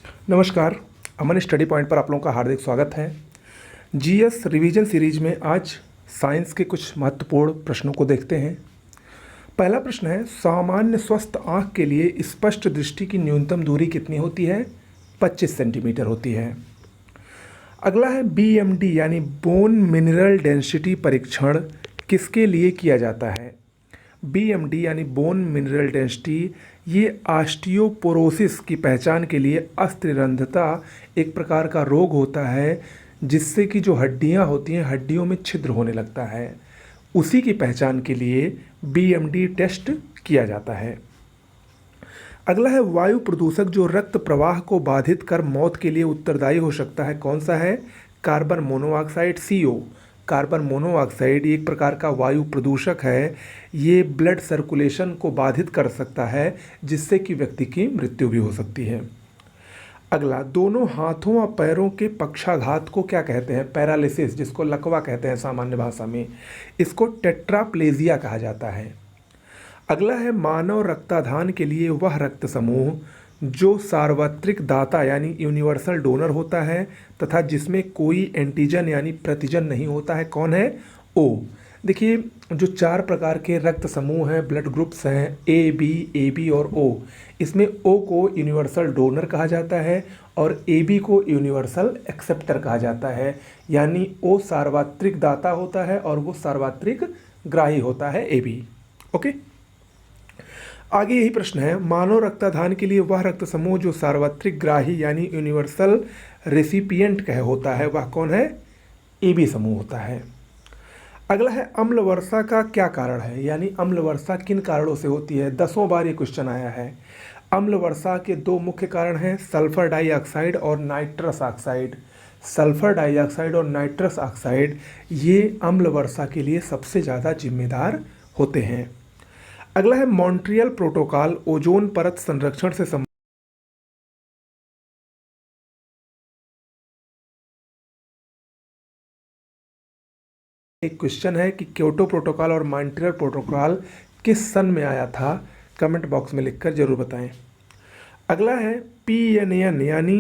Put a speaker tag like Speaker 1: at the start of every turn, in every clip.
Speaker 1: नमस्कार। अमन study point पर आप लोगों का हार्दिक स्वागत है। जीएस रिवीजन सीरीज में आज साइंस के कुछ महत्वपूर्ण प्रश्नों को देखते हैं। पहला प्रश्न है, सामान्य स्वस्थ आँख के लिए स्पष्ट दृष्टि की न्यूनतम दूरी कितनी होती है? 25 सेंटीमीटर होती है। अगला है बीएमडी यानी बोन मिनरल डेंसिटी परीक्षण किसके लिए किया जाता है? बीएमडी यानी बोन मिनरल डेंसिटी, ये ऑस्टियोपोरोसिस की पहचान के लिए अस्थिरंध्रता एक प्रकार का रोग होता है जिससे कि जो हड्डियां होती हैं हड्डियों में छिद्र होने लगता है, उसी की पहचान के लिए बीएमडी टेस्ट किया जाता है। अगला है वायु प्रदूषक जो रक्त प्रवाह को बाधित कर मौत के लिए उत्तरदायी हो सकता है, कौन सा है? Carbon monoxide, CO। Carbon monoxide एक प्रकार का वायु प्रदूषक है, ये ब्लड सर्कुलेशन को बाधित कर सकता है जिससे कि व्यक्ति की मृत्यु भी हो सकती है। अगला, दोनों हाथों और पैरों के पक्षाघात को क्या कहते हैं? पैरालिसिस, जिसको लकवा कहते हैं सामान्य भाषा में, इसको टेट्राप्लेजिया कहा जाता है। अगला है मानव रक्तदान के लिए वह रक्त समूह जो सार्वत्रिक दाता यानी यूनिवर्सल डोनर होता है तथा जिसमें कोई एंटीजन यानी प्रतिजन नहीं होता है, कौन है? ओ। देखिए, जो 4 प्रकार के रक्त समूह हैं, ब्लड ग्रुप्स हैं, AB और O, इसमें O को यूनिवर्सल डोनर कहा जाता है और AB को यूनिवर्सल एक्सेप्टर कहा जाता है, यानी O सार्वत्रिक दाता होता है और वो सार्वत्रिक ग्राही होता है, AB। ओके, आगे यही प्रश्न है, मानव रक्तदान के लिए वह रक्त समूह जो सार्वत्रिक ग्राही यानी यूनिवर्सल रेसिपिएंट कह होता है, वह कौन है? AB समूह होता है। अगला है अम्ल वर्षा का क्या कारण है, यानी अम्ल वर्षा किन कारणों से होती है? 10 बार ये क्वेश्चन आया है। अम्ल वर्षा के 2 मुख्य कारण हैं, सल्फर डाइऑक्साइड और नाइट्रस ऑक्साइड। सल्फर डाइऑक्साइड और नाइट्रस ऑक्साइड ये अम्ल वर्षा के लिए सबसे ज़्यादा जिम्मेदार होते हैं। अगला है मॉन्ट्रियल प्रोटोकॉल ओजोन परत संरक्षण से एक क्वेश्चन है कि क्योटो प्रोटोकॉल और मॉन्ट्रियल प्रोटोकॉल किस सन में आया था? कमेंट बॉक्स में लिखकर जरूर बताएं। अगला है PNN यानी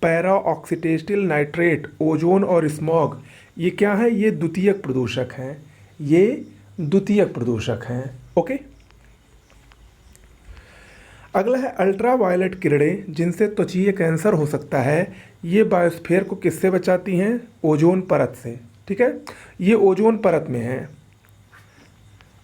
Speaker 1: पैरा ऑक्सीटेटिल नाइट्रेट, ओजोन और स्मॉग, ये क्या है? ये द्वितीयक प्रदूषक हैं, ये द्वितीयक प्रदूषक हैं। ओके, अगला है अल्ट्रावायलेट किरणें जिनसे त्वचीय कैंसर हो सकता है, ये बायोस्फीयर को किससे बचाती हैं? ओजोन परत से। ठीक है, ये ओजोन परत में है।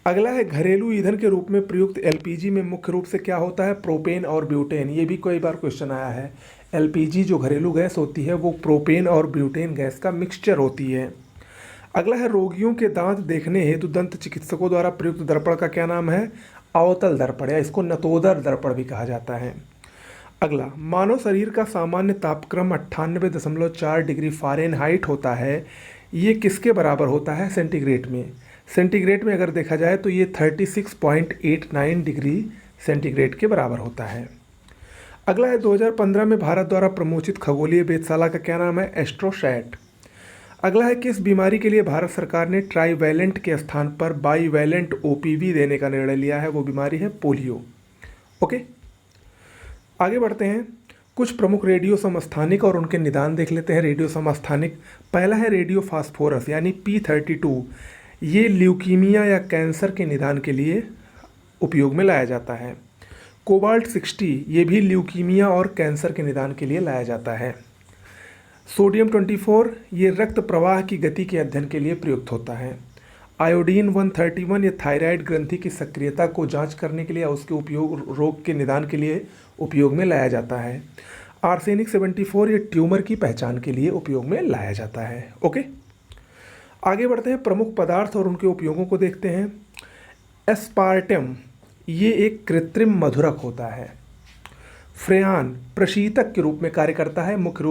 Speaker 1: अगला है घरेलू ईंधन के रूप में प्रयुक्त LPG में मुख्य रूप से क्या होता है? प्रोपेन और ब्यूटेन, ये भी कई बार क्वेश्चन आया है। LPG जो घरेलू गैस होती है वो प्रोपेन और ब्यूटेन गैस का मिक्सचर होती है। अगला है रोगियों के दांत देखने हेतु दंत चिकित्सकों द्वारा प्रयुक्त दर्पण का क्या नाम है? अवतल दर्पण, या इसको नतोदर दर्पण भी कहा जाता है। अगला, मानव शरीर का सामान्य तापक्रम 98.4 डिग्री फ़ारेनहाइट होता है, ये किसके बराबर होता है? सेंटीग्रेड में। सेंटीग्रेड में अगर देखा जाए तो ये 36.89 डिग्री सेंटीग्रेड के बराबर होता है। अगला है 2015 में भारत द्वारा प्रमोचित खगोलीय वेधशाला का क्या नाम है? एस्ट्रोसैट। अगला है किस बीमारी के लिए भारत सरकार ने ट्राईवैलेंट के स्थान पर बाईवैलेंट OPV देने का निर्णय लिया है? वो बीमारी है पोलियो। ओके, आगे बढ़ते हैं। कुछ प्रमुख रेडियो समस्थानिक और उनके निदान देख लेते हैं। रेडियो समस्थानिक, पहला है रेडियो फास्फोरस यानी P32, ये ल्यूकीमिया या कैंसर के निदान के लिए उपयोग में लाया जाता है। कोबाल्ट 60, ये भी ल्यूकीमिया और कैंसर के निदान के लिए लाया जाता है। सोडियम 24, ये रक्त प्रवाह की गति के अध्ययन के लिए प्रयुक्त होता है। आयोडीन 131, ये थायराइड ग्रंथि की सक्रियता को जांच करने के लिए और उसके उपयोग रोग के निदान के लिए उपयोग में लाया जाता है। आर्सेनिक 74, ये ट्यूमर की पहचान के लिए उपयोग में लाया जाता है। ओके, आगे बढ़ते हैं। प्रमुख पदार्थ और उनके उपयोगों को देखते हैं। एस्पार्टम, ये एक कृत्रिम मधुरक होता है। फ्रेयान प्रशीतक के रूप में कार्य करता है, मुख्य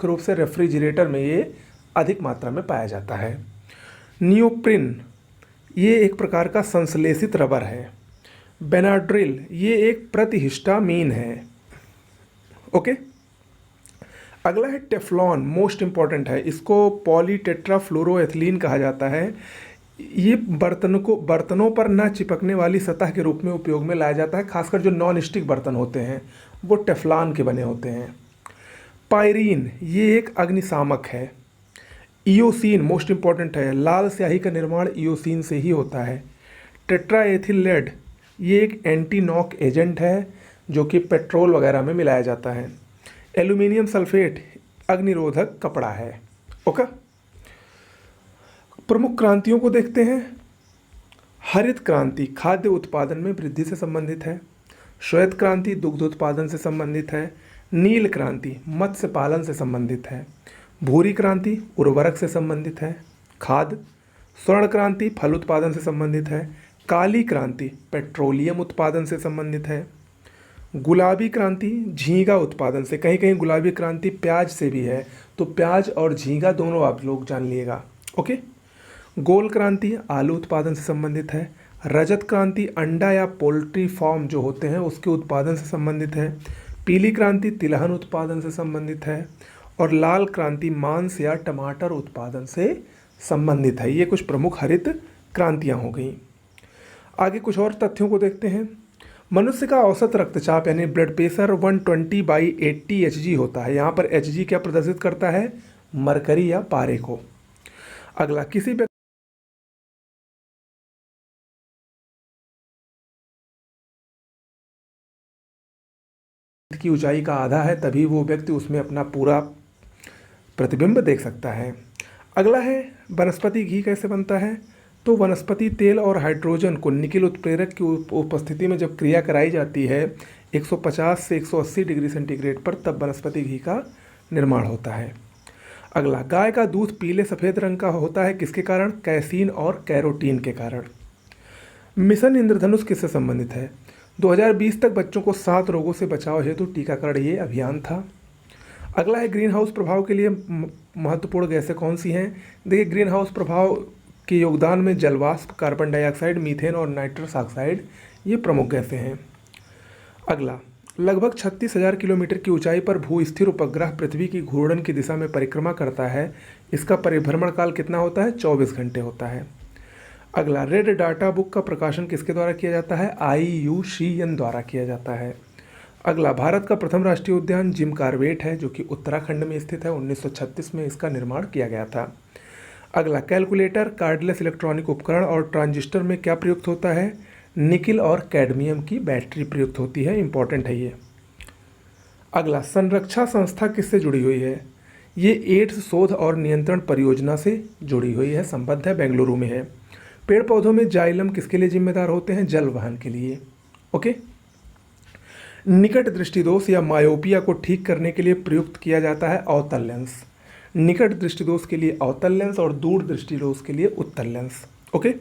Speaker 1: रूप से रेफ्रिजरेटर में ये अधिक मात्रा में पाया जाता है। नियोप्रिन, ये एक प्रकार का संश्लेषित रबर है। बेनाड्रिल, ये एक प्रतिहिस्टामीन है। ओके, अगला है टेफ्लॉन, मोस्ट इंपॉर्टेंट है, इसको पॉलीटेट्राफ्लोरोएथिलीन कहा जाता है। ये बर्तनों पर न चिपकने वाली सतह के रूप में उपयोग में लाया जाता है, खासकर जो नॉन स्टिक बर्तन होते हैं वो टेफ्लॉन के बने होते हैं। पायरीन ये एक अग्निशामक है। इयोसीन मोस्ट इम्पॉर्टेंट है, लाल स्याही का निर्माण इयोसीन से ही होता है। टेट्राएथिल लेड ये एक एंटी नॉक एजेंट है जो कि पेट्रोल वगैरह में मिलाया जाता है। एल्यूमिनियम सल्फेट अग्निरोधक कपड़ा है। ओके, प्रमुख क्रांतियों को देखते हैं। हरित क्रांति खाद्य उत्पादन में वृद्धि से संबंधित है। श्वेत क्रांति दुग्ध उत्पादन से संबंधित है। नील क्रांति मत्स्य पालन से संबंधित है। भूरी क्रांति उर्वरक से संबंधित है, खाद। स्वर्ण क्रांति फल उत्पादन से संबंधित है। काली क्रांति पेट्रोलियम उत्पादन से संबंधित है। गुलाबी क्रांति झींगा उत्पादन से, कहीं कहीं गुलाबी क्रांति प्याज से भी है, तो प्याज और झींगा दोनों आप लोग जान लीजिएगा। ओके। गोल क्रांति आलू उत्पादन से संबंधित है। रजत क्रांति अंडा या पोल्ट्री फार्म जो होते हैं उसके उत्पादन से संबंधित है। पीली क्रांति तिलहन उत्पादन से संबंधित है। और लाल क्रांति मांस या टमाटर उत्पादन से संबंधित है। ये कुछ प्रमुख हरित क्रांतियाँ हो गई। आगे कुछ और तथ्यों को देखते हैं। मनुष्य का औसत रक्तचाप यानी ब्लड प्रेशर 120/80 Hg होता है। यहाँ पर Hg क्या प्रदर्शित करता है? मरकरी या पारे को। अगला, किसी व्यक्ति की ऊंचाई का आधा है तभी वो व्यक्ति उसमें अपना पूरा प्रतिबिंब देख सकता है। अगला है वनस्पति घी कैसे बनता है? तो वनस्पति तेल और हाइड्रोजन को निकेल उत्प्रेरक की उपस्थिति में जब क्रिया कराई जाती है 150 से 180 डिग्री सेंटीग्रेड पर, तब वनस्पति घी का निर्माण होता है। अगला, गाय का दूध पीले सफ़ेद रंग का होता है किसके कारण? कैसीन और कैरोटीन के कारण। मिशन इंद्रधनुष किससे संबंधित है? 2020 तक बच्चों को 7 रोगों से बचाव हेतु टीकाकरण ये अभियान था। अगला है ग्रीन हाउस प्रभाव के लिए महत्वपूर्ण गैसें कौन सी हैं? देखिए, ग्रीन हाउस प्रभाव के योगदान में जलवाष्प, कार्बन डाइऑक्साइड, मीथेन और नाइट्रस ऑक्साइड ये प्रमुख गैसें हैं। अगला, लगभग 36,000 किलोमीटर की ऊंचाई पर भू-स्थिर उपग्रह पृथ्वी की घूर्णन की दिशा में परिक्रमा करता है। इसका परिभ्रमण काल कितना होता है? 24 घंटे होता है। अगला, रेड डाटा बुक का प्रकाशन किसके द्वारा किया जाता है? IUCN द्वारा किया जाता है। अगला, भारत का प्रथम राष्ट्रीय उद्यान जिम कॉर्बेट है जो कि उत्तराखंड में स्थित है। 1936 में इसका निर्माण किया गया था। अगला, कैलकुलेटर, कार्डलेस इलेक्ट्रॉनिक उपकरण और ट्रांजिस्टर में क्या प्रयुक्त होता है? निकिल और कैडमियम की बैटरी प्रयुक्त होती है। इंपॉर्टेंट है ये। अगला, संरक्षा संस्था किससे जुड़ी हुई है? ये एड्स शोध और नियंत्रण परियोजना से जुड़ी हुई है, संबद्ध है, बेंगलुरु में है। पेड़ पौधों में जाइलम किसके लिए जिम्मेदार होते हैं? जल वहन के लिए। ओके। निकट दृष्टि दोष या मायोपिया को ठीक करने के लिए प्रयुक्त किया जाता है अवतल लेंस। निकट दृष्टि दोष के लिए अवतल लेंस और दूर दृष्टि दोष के लिए उत्तल लेंस। ओके।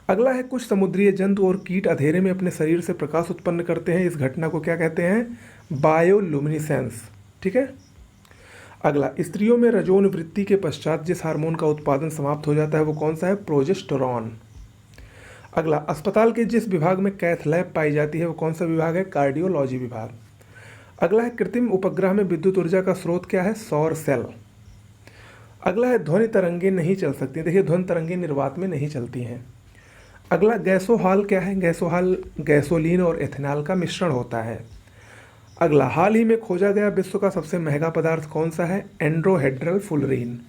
Speaker 1: अगला है, कुछ समुद्रीय जंतु और कीट अंधेरे में अपने शरीर से प्रकाश उत्पन्न करते हैं। इस घटना को क्या कहते हैं? बायोलुमिनेसेंस। ठीक है। अगला, स्त्रियों में रजोन वृत्ति के पश्चात जिस हार्मोन का उत्पादन समाप्त हो जाता है वो कौन सा है? प्रोजेस्टेरॉन। अगला, अस्पताल के जिस विभाग में कैथ लैब पाई जाती है वो कौन सा विभाग है? कार्डियोलॉजी विभाग। अगला है, कृत्रिम उपग्रह में विद्युत ऊर्जा का स्रोत क्या है? सौर सेल। अगला है, ध्वनि तरंगे नहीं चल सकती। देखिए, ध्वनि तरंगे निर्वात में नहीं चलती हैं। अगला, गैसोहाल क्या है? गैसोहाल गैसोलीन और एथेनॉल का मिश्रण होता है। अगला, हाल ही में खोजा गया विश्व का सबसे महंगा पदार्थ कौन सा है? एंड्रोहेड्रल फुलरीन।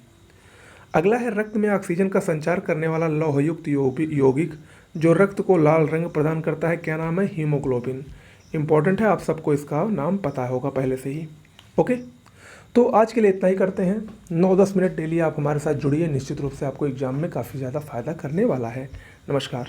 Speaker 1: अगला है, रक्त में ऑक्सीजन का संचार करने वाला लौहयुक्त यौगिक जो रक्त को लाल रंग प्रदान करता है, क्या नाम है? हीमोग्लोबिन। इंपॉर्टेंट है, आप सबको इसका नाम पता होगा पहले से ही। ओके, तो आज के लिए इतना ही करते हैं। 9-10 मिनट डेली आप हमारे साथ जुड़िए, निश्चित रूप से आपको एग्जाम में काफ़ी ज़्यादा फायदा करने वाला है। नमस्कार।